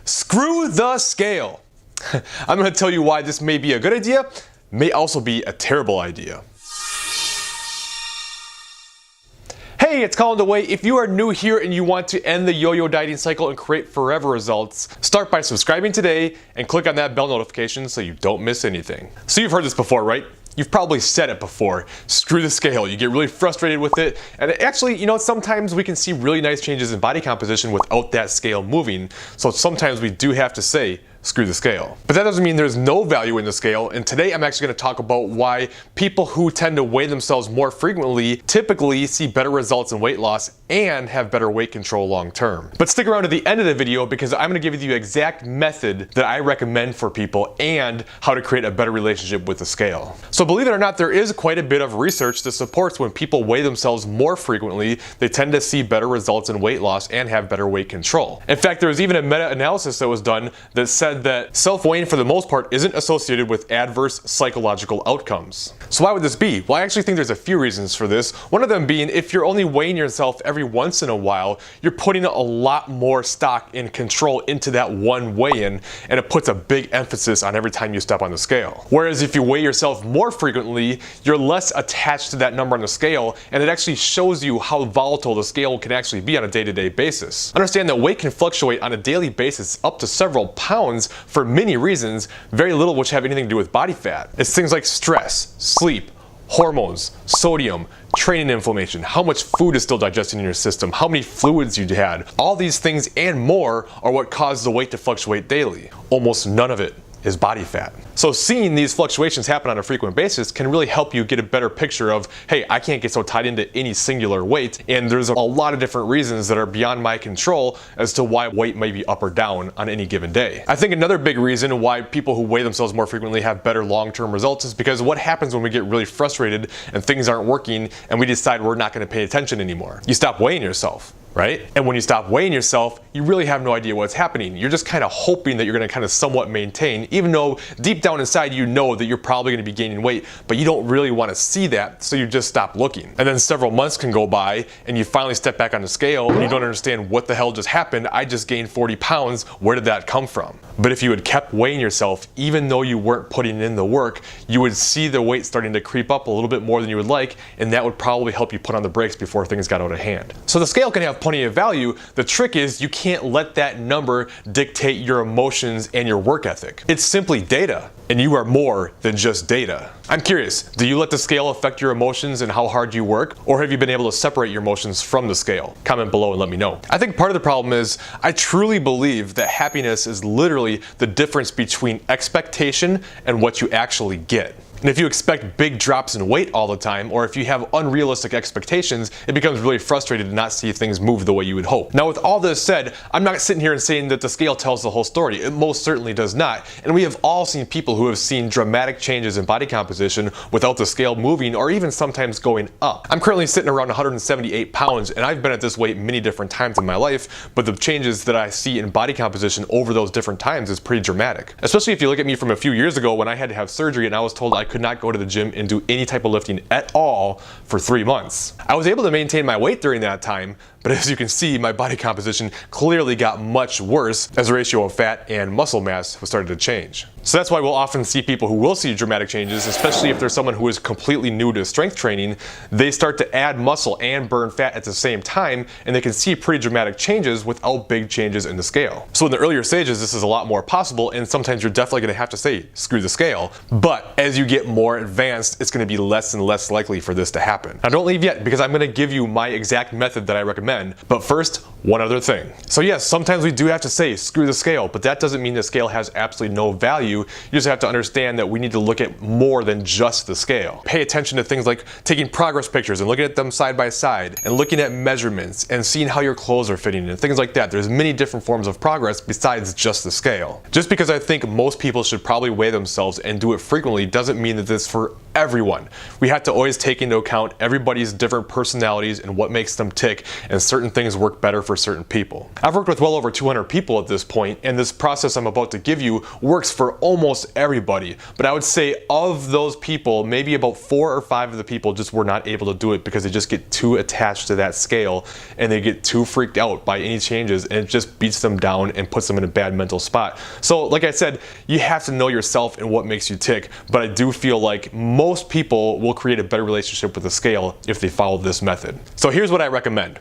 Screw the scale. I'm going to tell you why this may be a good idea, may also be a terrible idea. Hey, it's Colin DeWaay. If you are new here and you want to end the yo-yo dieting cycle and create forever results, start by subscribing today and click on that bell notification so you don't miss anything. So you've heard this before, right? You've probably said it before. Screw the scale. You get really frustrated with it. And actually, sometimes we can see really nice changes in body composition without that scale moving. So sometimes we do have to say, screw the scale. But that doesn't mean there's no value in the scale, and today I'm actually going to talk about why people who tend to weigh themselves more frequently typically see better results in weight loss and have better weight control long term. But stick around to the end of the video because I'm going to give you the exact method that I recommend for people and how to create a better relationship with the scale. So believe it or not, there is quite a bit of research that supports when people weigh themselves more frequently, they tend to see better results in weight loss and have better weight control. In fact, there was even a meta-analysis that was done that said that self-weighing for the most part isn't associated with adverse psychological outcomes. So why would this be? Well, I actually think there's a few reasons for this. One of them being if you're only weighing yourself every once in a while, you're putting a lot more stock and control into that one weigh-in, and it puts a big emphasis on every time you step on the scale. Whereas if you weigh yourself more frequently, you're less attached to that number on the scale, and it actually shows you how volatile the scale can actually be on a day-to-day basis. Understand that weight can fluctuate on a daily basis up to several pounds for many reasons, very little of which have anything to do with body fat. It's things like stress, sleep, hormones, sodium, training inflammation, how much food is still digesting in your system, how many fluids you had. All these things and more are what cause the weight to fluctuate daily. Almost none of it is body fat. So seeing these fluctuations happen on a frequent basis can really help you get a better picture of, hey, I can't get so tied into any singular weight, and there's a lot of different reasons that are beyond my control as to why weight may be up or down on any given day. I think another big reason why people who weigh themselves more frequently have better long-term results is because what happens when we get really frustrated and things aren't working and we decide we're not going to pay attention anymore? You stop weighing yourself. Right? And when you stop weighing yourself, you really have no idea what's happening. You're just kind of hoping that you're going to kind of somewhat maintain, even though deep down inside you know that you're probably going to be gaining weight, but you don't really want to see that, so you just stop looking. And then several months can go by and you finally step back on the scale and you don't understand what the hell just happened. I just gained 40 pounds. Where did that come from? But if you had kept weighing yourself, even though you weren't putting in the work, you would see the weight starting to creep up a little bit more than you would like, and that would probably help you put on the brakes before things got out of hand. So the scale can have plenty of value. The trick is you can't let that number dictate your emotions and your work ethic. It's simply data, and you are more than just data. I'm curious, do you let the scale affect your emotions and how hard you work, or have you been able to separate your emotions from the scale? Comment below and let me know. I think part of the problem is I truly believe that happiness is literally the difference between expectation and what you actually get. And if you expect big drops in weight all the time, or if you have unrealistic expectations, it becomes really frustrating to not see things move the way you would hope. Now, with all this said, I'm not sitting here and saying that the scale tells the whole story. It most certainly does not. And we have all seen people who have seen dramatic changes in body composition without the scale moving or even sometimes going up. I'm currently sitting around 178 pounds, and I've been at this weight many different times in my life, but the changes that I see in body composition over those different times is pretty dramatic. Especially if you look at me from a few years ago when I had to have surgery and I was told I could not go to the gym and do any type of lifting at all for 3 months. I was able to maintain my weight during that time, but as you can see, my body composition clearly got much worse as the ratio of fat and muscle mass was starting to change. So that's why we'll often see people who will see dramatic changes, especially if there's someone who is completely new to strength training. They start to add muscle and burn fat at the same time, and they can see pretty dramatic changes without big changes in the scale. So in the earlier stages, this is a lot more possible, and sometimes you're definitely going to have to say, screw the scale. But as you get more advanced, it's going to be less and less likely for this to happen. Now don't leave yet, because I'm going to give you my exact method that I recommend. But first, one other thing. So yes, sometimes we do have to say, screw the scale, but that doesn't mean the scale has absolutely no value. You just have to understand that we need to look at more than just the scale. Pay attention to things like taking progress pictures and looking at them side by side, and looking at measurements and seeing how your clothes are fitting and things like that. There's many different forms of progress besides just the scale. Just because I think most people should probably weigh themselves and do it frequently doesn't mean that this for everyone. We have to always take into account everybody's different personalities and what makes them tick, and certain things work better for certain people. I've worked with well over 200 people at this point, and this process I'm about to give you works for almost everybody. But I would say of those people, maybe about 4 or 5 of the people just were not able to do it because they just get too attached to that scale and they get too freaked out by any changes, and it just beats them down and puts them in a bad mental spot. So like I said, you have to know yourself and what makes you tick, but I do feel like most people will create a better relationship with the scale if they follow this method. So here's what I recommend.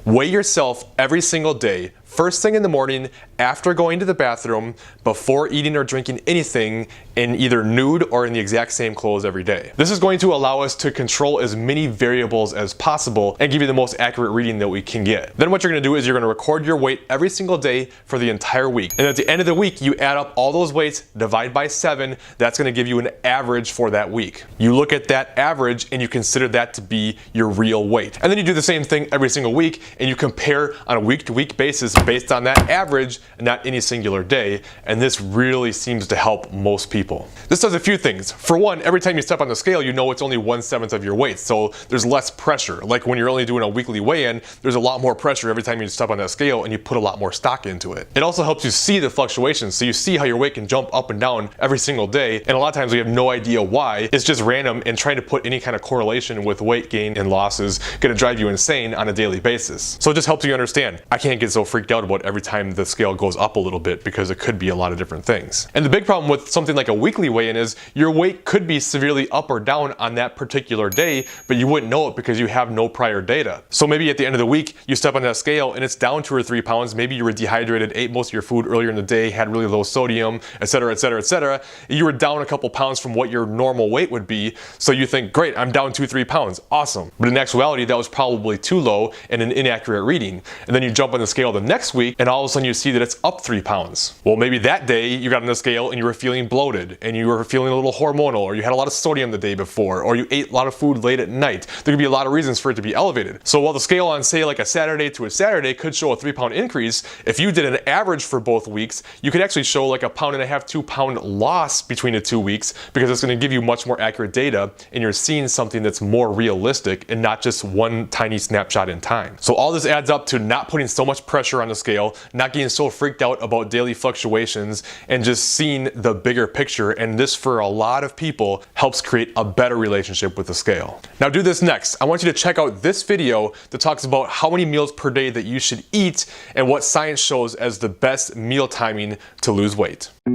Weigh yourself every single day, first thing in the morning, after going to the bathroom, before eating or drinking anything, in either nude or in the exact same clothes every day. This is going to allow us to control as many variables as possible and give you the most accurate reading that we can get. Then what you're going to do is you're going to record your weight every single day for the entire week. And at the end of the week, you add up all those weights, divide by 7, that's going to give you an average for that week. You look at that average and you consider that to be your real weight. And then you do the same thing every single week and you compare on a week-to-week basis based on that average and not any singular day. And this really seems to help most people. This does a few things. For one, every time you step on the scale, you know it's only 1/7 of your weight, so there's less pressure. Like when you're only doing a weekly weigh-in, there's a lot more pressure every time you step on that scale and you put a lot more stock into it. It also helps you see the fluctuations, so you see how your weight can jump up and down every single day, and a lot of times we have no idea why. It's just random, and trying to put any kind of correlation with weight gain and loss is gonna drive you insane on a daily basis. So it just helps you understand, I can't get so freaked out about every time the scale goes up a little bit because it could be a lot of different things. And the big problem with something like a weekly weigh-in is your weight could be severely up or down on that particular day, but you wouldn't know it because you have no prior data. So maybe at the end of the week, you step on that scale and it's down 2 or 3 pounds. Maybe you were dehydrated, ate most of your food earlier in the day, had really low sodium, etc., etc., etc. You were down a couple pounds from what your normal weight would be. So you think, great, I'm down 2-3 pounds, awesome. But in actuality, that was probably too low and an inaccurate reading. And then you jump on the scale the next week and all of a sudden you see that it's up 3 pounds. Well, maybe that day you got on the scale and you were feeling bloated and you were feeling a little hormonal, or you had a lot of sodium the day before, or you ate a lot of food late at night. There could be a lot of reasons for it to be elevated. So while the scale on, say, like a Saturday to a Saturday could show a 3-pound increase, if you did an average for both weeks, you could actually show like a 1.5 to 2 pound loss between the 2 weeks, because it's going to give you much more accurate data and you're seeing something that's more realistic and not just one tiny snapshot in time. So all this adds up to not putting so much pressure on the scale, not getting so freaked out about daily fluctuations, and just seeing the bigger picture. And this, for a lot of people, helps create a better relationship with the scale. Now do this next. I want you to check out this video that talks about how many meals per day that you should eat and what science shows as the best meal timing to lose weight. Ooh,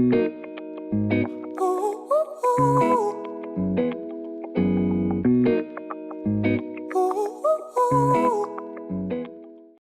ooh, ooh.